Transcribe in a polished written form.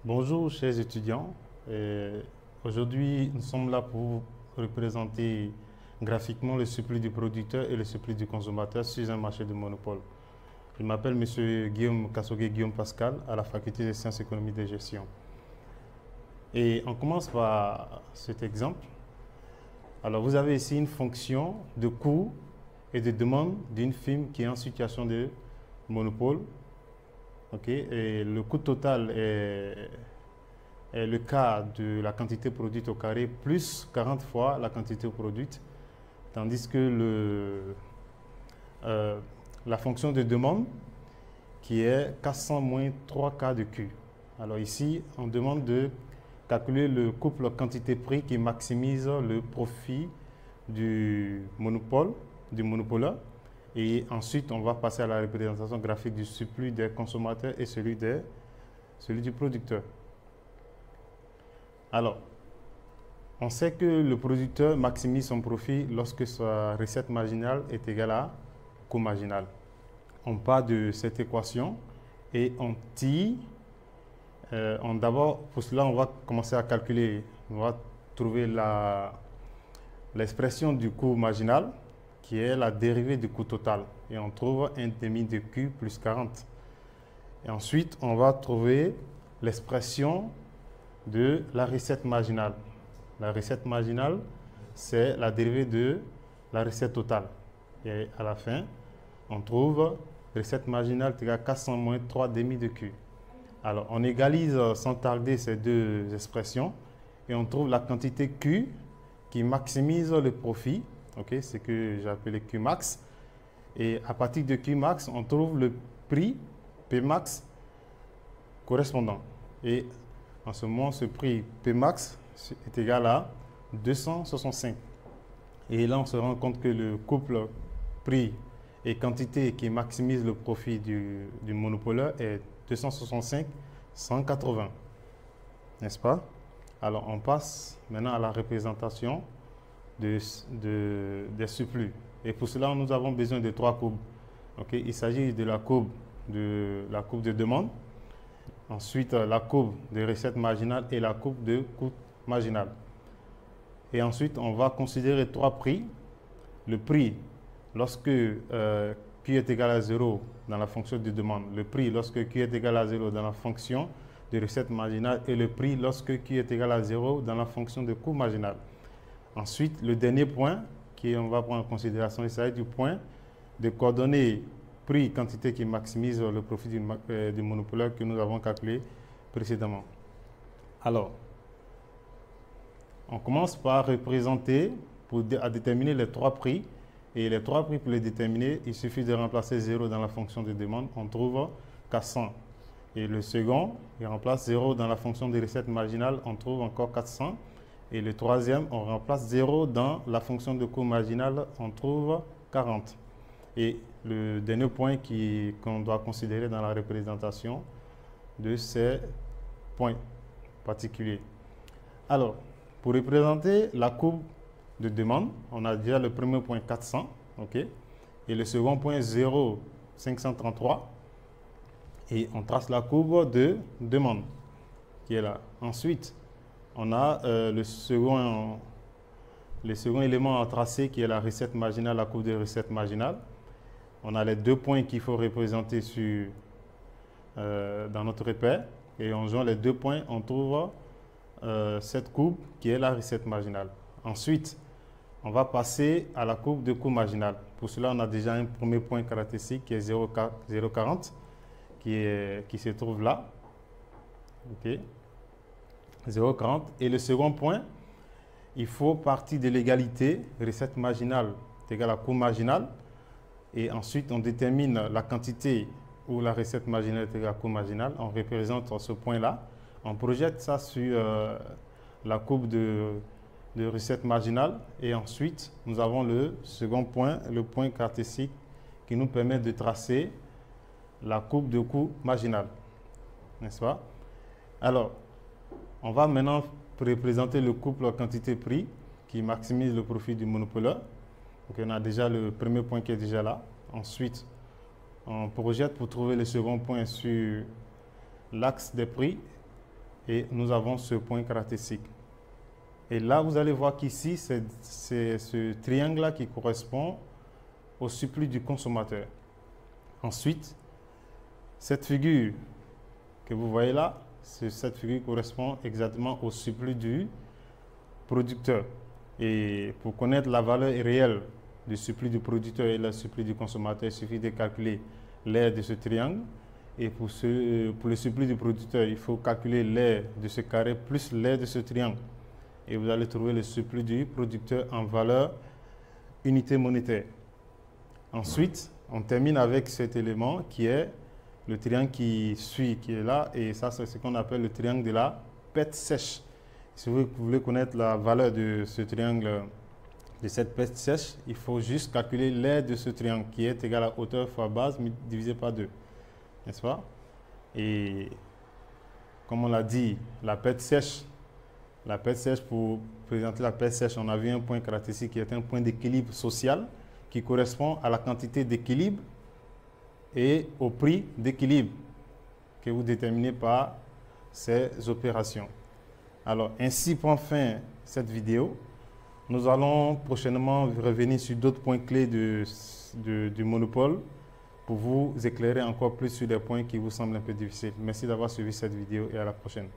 Bonjour chers étudiants. Aujourd'hui, nous sommes là pour représenter graphiquement le suppli du producteur et le suppli du consommateur sur un marché de monopole. Je m'appelle M. Guillaume Kassogué Guillaume Pascal à la faculté des sciences économiques et de gestion. Et on commence par cet exemple. Alors vous avez ici une fonction de coût et de demande d'une firme qui est en situation de monopole. Et le coût total est le cas de la quantité produite au carré plus 40 fois la quantité produite, tandis que la fonction de demande qui est 400 moins 3K de Q. Alors ici, on demande de calculer le couple quantité-prix qui maximise le profit du monopoleur. Et ensuite, on va passer à la représentation graphique du surplus des consommateurs et celui du producteur. Alors, on sait que le producteur maximise son profit lorsque sa recette marginale est égale à coût marginal. On part de cette équation et on tire. D'abord, pour cela, on va commencer à calculer. On va trouver l'expression du coût marginal qui est la dérivée du coût total. Et on trouve 1 demi de Q plus 40. Et ensuite, on va trouver l'expression de la recette marginale. La recette marginale, c'est la dérivée de la recette totale. Et à la fin, on trouve recette marginale égale 400 moins 3 demi de Q. Alors, on égalise sans tarder ces deux expressions et on trouve la quantité Q qui maximise le profit. C'est ce que j'ai appelé Q max. Et à partir de Q max, on trouve le prix P max correspondant. Et en ce moment, ce prix P max est égal à 265. Et là, on se rend compte que le couple prix et quantité qui maximise le profit du monopoleur est 265, 180. N'est-ce pas? Alors, on passe maintenant à la représentation des surplus. Et pour cela, nous avons besoin de trois courbes. Il s'agit de la courbe de demande, ensuite la courbe de recette marginale et la courbe de coût marginal. Et ensuite, on va considérer trois prix. Le prix lorsque Q est égal à 0 dans la fonction de demande, le prix lorsque Q est égal à 0 dans la fonction de recette marginale et le prix lorsque Q est égal à 0 dans la fonction de coût marginal. Ensuite, le dernier point qu'on va prendre en considération, il s'agit du point de coordonnées prix quantité qui maximise le profit du monopoleur que nous avons calculé précédemment. Alors, on commence par représenter à déterminer les trois prix. Et les trois prix, pour les déterminer, il suffit de remplacer 0 dans la fonction de demande. On trouve 400. Et le second, il remplace 0 dans la fonction de recette marginale. On trouve encore 400. Et le troisième, on remplace 0 dans la fonction de coût marginal. On trouve 40. Et le dernier point qu'on doit considérer dans la représentation de ces points particuliers. Alors, pour représenter la courbe de demande, on a déjà le premier point 400, et le second point 0, 533, et on trace la courbe de demande qui est là. Ensuite, on a le second élément à tracer qui est la recette marginale, la courbe de recette marginale. On a les deux points qu'il faut représenter dans notre repère, et en jouant les deux points, on trouve cette courbe qui est la recette marginale. Ensuite, on va passer à la courbe de coût marginal. Pour cela, on a déjà un premier point caractéristique qui est 0,40 qui se trouve là. 0,40. Et le second point, il faut partir de l'égalité recette marginale est égale à coût marginal. Et ensuite, on détermine la quantité où la recette marginale est égale à coût marginal. On représente ce point-là. On projette ça sur la courbe de recette marginale et ensuite nous avons le second point, le point caractéristique qui nous permet de tracer la courbe de coût marginal, n'est-ce pas? Alors, on va maintenant représenter le couple quantité-prix qui maximise le profit du monopoleur. Donc, on a déjà le premier point qui est déjà là. Ensuite, on projette pour trouver le second point sur l'axe des prix et nous avons ce point caractéristique. Et là, vous allez voir qu'ici, c'est ce triangle-là qui correspond au surplus du consommateur. Ensuite, cette figure que vous voyez là, cette figure correspond exactement au surplus du producteur. Et pour connaître la valeur réelle du surplus du producteur et le surplus du consommateur, il suffit de calculer l'aire de ce triangle. Et pour le surplus du producteur, il faut calculer l'aire de ce carré plus l'aire de ce triangle. Et vous allez trouver le surplus du producteur en valeur unité monétaire. Ensuite, on termine avec cet élément qui est le triangle qui suit, qui est là. Et ça, c'est ce qu'on appelle le triangle de la perte sèche. Si vous voulez connaître la valeur de ce triangle, de cette perte sèche, il faut juste calculer l'aire de ce triangle qui est égal à hauteur fois base divisé par 2. N'est-ce pas? Et comme on l'a dit, la perte sèche, pour présenter la perte sèche, on a vu un point caractéristique qui est un point d'équilibre social qui correspond à la quantité d'équilibre et au prix d'équilibre que vous déterminez par ces opérations. Alors, ainsi prend fin cette vidéo. Nous allons prochainement revenir sur d'autres points clés du monopole pour vous éclairer encore plus sur des points qui vous semblent un peu difficiles. Merci d'avoir suivi cette vidéo et à la prochaine.